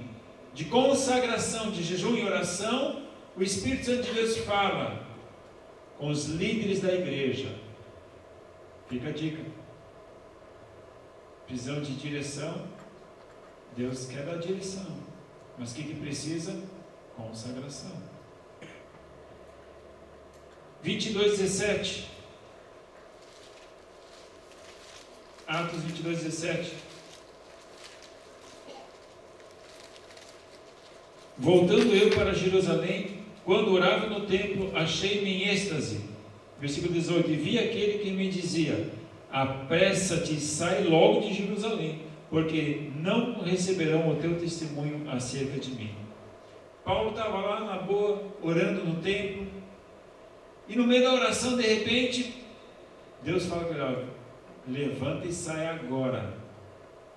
de consagração, de jejum e oração, o Espírito Santo de Deus fala com os líderes da igreja. Fica a dica. Precisamos de direção. Deus quer dar direção, mas o que precisa? Consagração. 22:17. Atos 22:17. Voltando eu para Jerusalém, quando orava no templo, achei-me em êxtase. Versículo 18. E vi aquele que me dizia: apressa-te e sai logo de Jerusalém, porque não receberão o teu testemunho acerca de mim. Paulo estava lá na boa, orando no templo, e no meio da oração, de repente, Deus fala com ele: levanta e sai agora.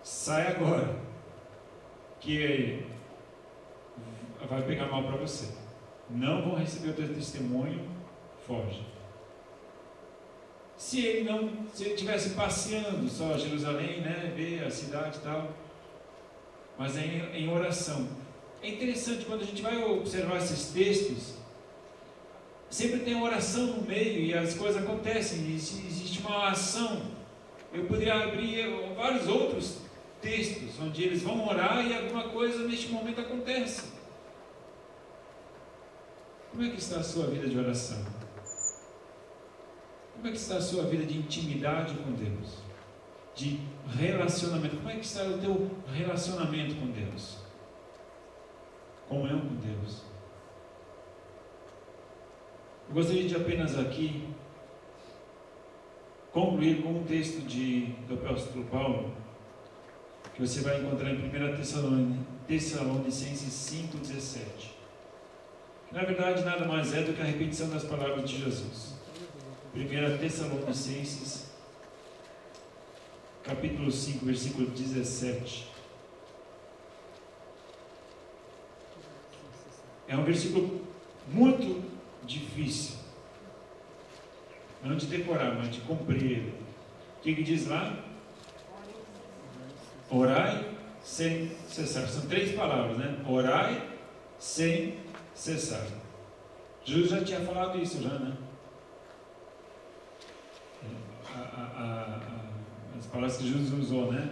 Sai agora, que vai pegar mal para você. Não vão receber o teu testemunho, foge. Se ele estivesse passeando só Jerusalém, né, ver a cidade e tal, mas em oração. É interessante, quando a gente vai observar esses textos, sempre tem oração no meio e as coisas acontecem, existe uma ação. Eu poderia abrir vários outros textos, onde eles vão orar e alguma coisa neste momento acontece. Como é que está a sua vida de oração? Como é que está a sua vida de intimidade com Deus? De relacionamento? Como é que está o teu relacionamento com Deus? Comunhão com Deus. Eu gostaria de apenas aqui concluir com um texto do apóstolo Paulo, que você vai encontrar em 1 Tessalonicenses 5,17. Na verdade, nada mais é do que a repetição das palavras de Jesus. 1 Tessalonicenses, capítulo 5, versículo 17. É um versículo muito difícil, não de decorar, mas de cumprir. O que diz lá? Orai sem cessar. São 3 palavras, né? Orai sem cessar. Jesus já tinha falado isso, já, né? As palavras que Jesus usou, né?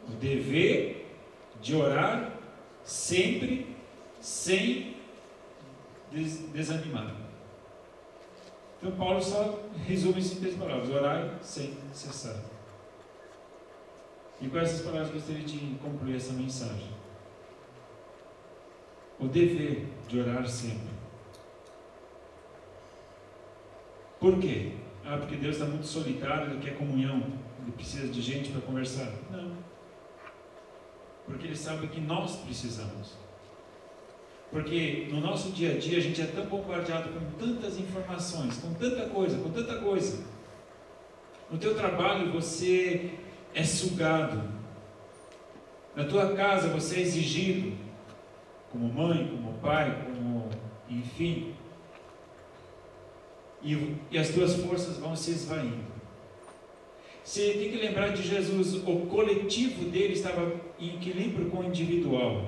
O dever de orar sempre, sem desanimar. Então Paulo só resume isso em 3 palavras: orai sem cessar. E com essas palavras eu gostaria de concluir essa mensagem. O dever de orar sempre. Por quê? Porque Deus está muito solitário, Ele quer comunhão, Ele precisa de gente para conversar. Não. Porque Ele sabe que nós precisamos. Porque no nosso dia a dia a gente é tão bombardeado com tantas informações, com tanta coisa, com tanta coisa. No teu trabalho você é sugado. Na tua casa você é exigido, como mãe, como pai, como enfim. E as tuas forças vão se esvaindo. Você tem que lembrar de Jesus, o coletivo dele estava em equilíbrio com o individual.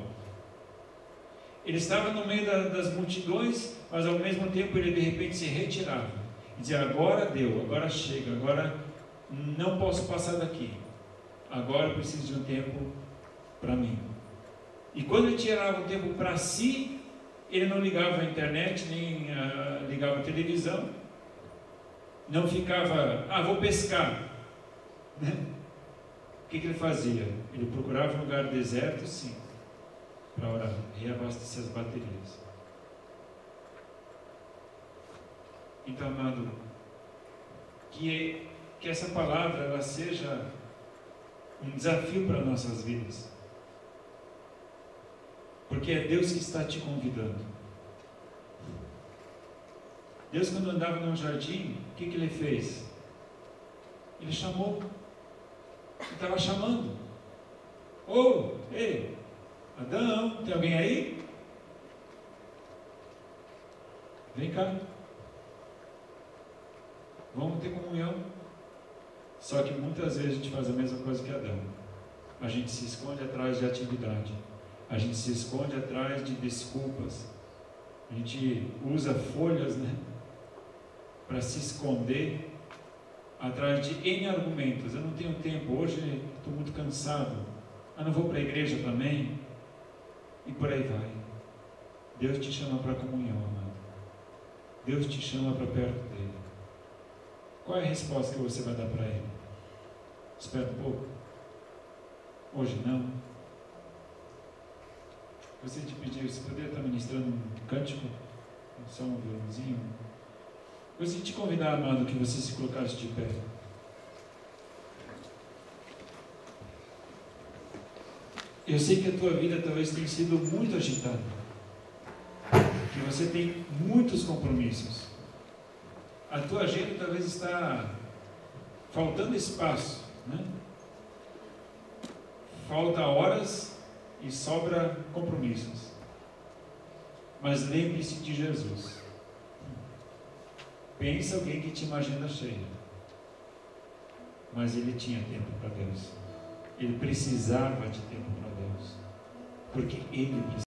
Ele estava no meio das multidões, mas ao mesmo tempo ele de repente se retirava. E dizia: agora deu, agora chega, agora não posso passar daqui. Agora eu preciso de um tempo para mim. E quando ele tirava um tempo para si, ele não ligava a internet, nem ligava a televisão. Não ficava, vou pescar. O que ele fazia? Ele procurava um lugar deserto, sim, para orar, reabastecer as baterias. Então, amado, que essa palavra ela seja um desafio para nossas vidas, porque é Deus que está te convidando. Deus, quando andava no jardim, o que Ele fez? Ele chamou. Ele estava chamando. Ei, Adão, tem alguém aí? Vem cá. Vamos ter comunhão. Só que muitas vezes a gente faz a mesma coisa que Adão. A gente se esconde atrás de atividade. A gente se esconde atrás de desculpas. A gente usa folhas, para se esconder atrás de N argumentos. Eu não tenho tempo, hoje estou muito cansado. Não vou para a igreja também. E por aí vai. Deus te chama para a comunhão, amado. Deus te chama para perto dele. Qual é a resposta que você vai dar para ele? Espera um pouco. Hoje não. Gostaria de pedir, se puder estar ministrando um cântico, só um violãozinho. Gostaria de te convidar, amado, que você se colocasse de pé. Eu sei que a tua vida talvez tenha sido muito agitada, que você tem muitos compromissos. A tua agenda talvez está faltando espaço, Falta horas e sobra compromissos. Mas lembre-se de Jesus. Pensa alguém que tinha uma agenda cheia, mas ele tinha tempo para Deus. Ele precisava de tempo para Deus, porque ele precisava.